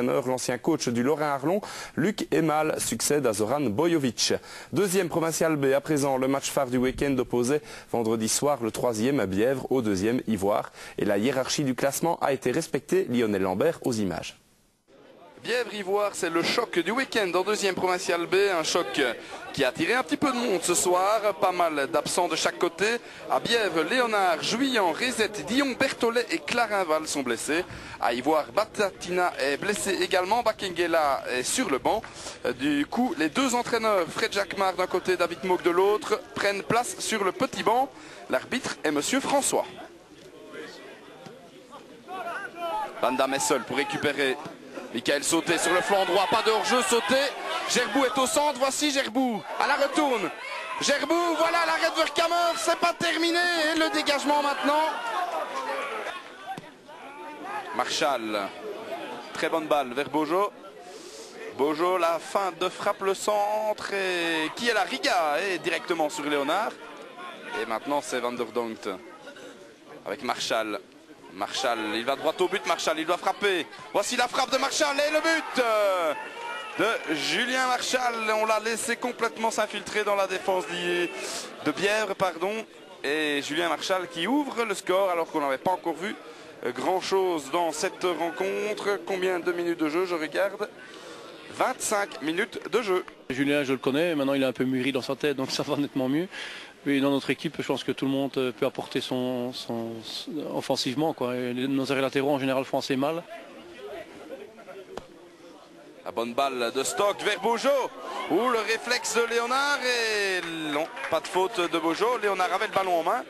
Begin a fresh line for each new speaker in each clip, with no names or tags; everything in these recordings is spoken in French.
L'ancien coach du Lorrain-Arlon, Luc Emal, succède à Zoran Bojovic. Deuxième provincial B, à présent, le match phare du week-end opposait vendredi soir le 3e à Bièvre au 2e Ivoire. Et la hiérarchie du classement a été respectée. Lionel Lambert aux images.
Bièvre-Ivoire, c'est le choc du week-end en deuxième provincial B, un choc qui a attiré un petit peu de monde ce soir, pas mal d'absents de chaque côté. À Bièvre, Léonard, Juillan, Rézette, Dion, Berthollet et Clarinval sont blessés. À Ivoire, Batatina est blessé également, Bakengela est sur le banc. Du coup, les deux entraîneurs, Fred Jacquemart d'un côté, David Mouk de l'autre, prennent place sur le petit banc. L'arbitre est Monsieur François. Van Damme est seul pour récupérer. Michael Sauté sur le flanc droit, pas de hors-jeu, Sauté. Gerbou est au centre, voici Gerbou à la retourne. Gerbou, voilà l'arrêt de Vercamer, c'est pas terminé. Et le dégagement maintenant. Marshall, très bonne balle vers Bojo. Bojo, la fin de frappe, le centre. Et qui est la Riga et directement sur Léonard. Et maintenant c'est Van der Dongt avec Marshall. Marshall, il va droit au but, Marshall, il doit frapper. Voici la frappe de Marshall et le but de Julien Marshall. On l'a laissé complètement s'infiltrer dans la défense de Bièvre, pardon. Et Julien Marshall qui ouvre le score alors qu'on n'avait pas encore vu grand-chose dans cette rencontre. Combien de minutes de jeu, je regarde 25 minutes de jeu.
Julien, je le connais, maintenant il est un peu mûri dans sa tête, donc ça va nettement mieux. Mais dans notre équipe, je pense que tout le monde peut apporter offensivement, quoi. Et nos arrêts latéraux en général font assez mal.
La bonne balle de Stock vers Bojo. Ou le réflexe de Léonard. Et non, pas de faute de Bojo. Léonard avait le ballon en main.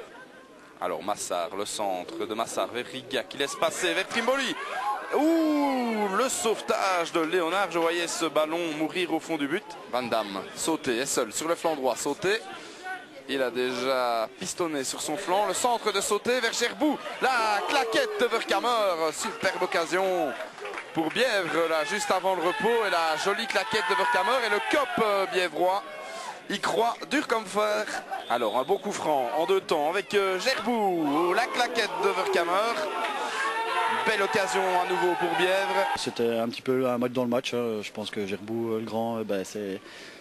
Alors Massard, le centre de Massard vers Riga qui laisse passer vers Trimboli. Ouh, le sauvetage de Léonard. Je voyais ce ballon mourir au fond du but. Van Damme, Sauté est seul sur le flanc droit. Sauté. Il a déjà pistonné sur son flanc. Le centre de Sauté vers Gerbou. La claquette de Vercamer. Superbe occasion pour Bièvre, là, juste avant le repos. Et la jolie claquette de Vercamer. Et le cop bièvrois. Il croit dur comme fer. Alors, un beau coup franc en deux temps avec Gerbou. La claquette de Vercamer. Belle occasion à nouveau pour Bièvre.
C'était un petit peu un match dans le match. Je pense que Gerbou, le grand,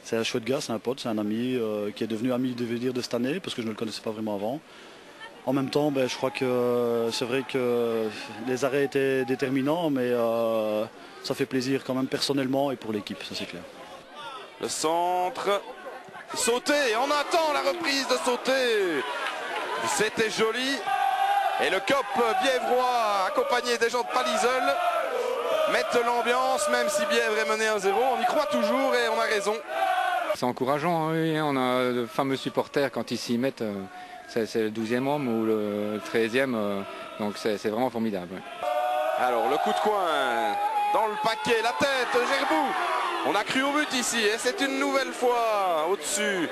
c'est un chouette gars, c'est un pote, c'est un ami qui est devenu ami de cette année parce que je ne le connaissais pas vraiment avant. En même temps, je crois que c'est vrai que les arrêts étaient déterminants, mais ça fait plaisir quand même personnellement et pour l'équipe, ça c'est clair.
Le centre, Sauté, on attend la reprise de Sauté. C'était joli. Et le cop bièvrois accompagné des gens de Paliseul mettent l'ambiance, même si Bièvre est mené 1-0. On y croit toujours et on a raison.
C'est encourageant, oui. On a de fameux supporters quand ils s'y mettent. C'est le 12e homme ou le 13e. Donc c'est vraiment formidable.
Alors le coup de coin dans le paquet, la tête, Gerbou. On a cru au but ici et c'est une nouvelle fois au-dessus.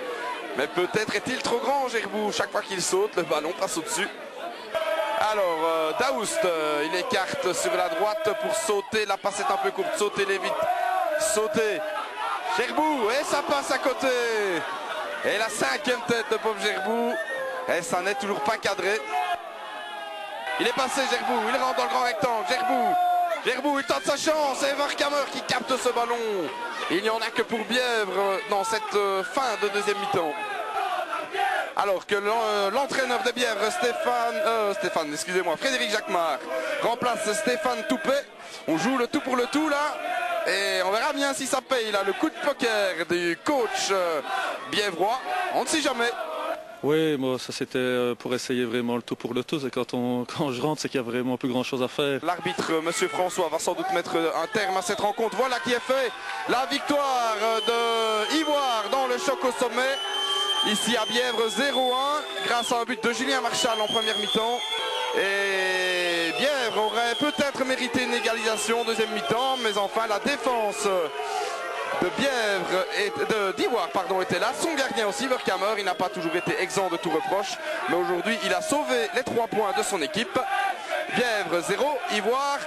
Mais peut-être est-il trop grand, Gerbou. Chaque fois qu'il saute, le ballon passe au-dessus. Alors Daoust, il écarte sur la droite pour Sauter. La passe est un peu courte. Sauter les vite. Sauter. Gerbou. Et ça passe à côté. Et la cinquième tête de pauvre Gerbou. Et ça n'est toujours pas cadré. Il est passé Gerbou. Il rentre dans le grand rectangle. Gerbou. Gerbou, il tente sa chance. Et Vercamer qui capte ce ballon. Il n'y en a que pour Bièvre dans cette fin de deuxième mi-temps. Alors que l'entraîneur de Bièvre, Frédéric Jacquemart, remplace Stéphane Toupet. On joue le tout pour le tout là. Et on verra bien si ça paye là. Le coup de poker du coach bièvrois. On ne sait jamais.
Oui, moi ça c'était pour essayer vraiment le tout pour le tout. Et quand je rentre, c'est qu'il y a vraiment plus grand chose à faire.
L'arbitre, Monsieur François, va sans doute mettre un terme à cette rencontre. Voilà qui est fait. La victoire de Ivoire dans le choc au sommet. Ici à Bièvre 0-1 grâce à un but de Julien Marshall en première mi-temps. Et Bièvre aurait peut-être mérité une égalisation en deuxième mi-temps. Mais enfin la défense de Bièvre et d'Ivoire était là. Son gardien aussi, Vercamer, il n'a pas toujours été exempt de tout reproche. Mais aujourd'hui il a sauvé les 3 points de son équipe. Bièvre 0, Ivoire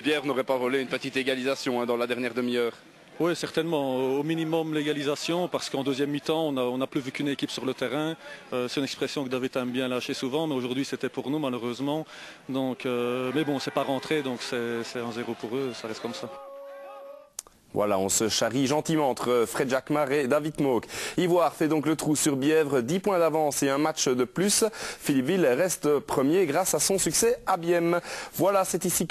1. Bièvre n'aurait pas volé une petite égalisation dans la dernière demi-heure.
Oui, certainement. Au minimum l'égalisation, parce qu'en deuxième mi-temps, on n'a plus vu qu'une équipe sur le terrain. C'est une expression que David aime bien lâcher souvent, mais aujourd'hui c'était pour nous malheureusement. Donc, mais bon, c'est pas rentré, donc c'est 1-0 pour eux, ça reste comme ça.
Voilà, on se charrie gentiment entre Fred Jacquemart et David Moog. Ivoire fait donc le trou sur Bièvre, 10 points d'avance et un match de plus. Philippeville reste premier grâce à son succès à Bième. Voilà, c'est ici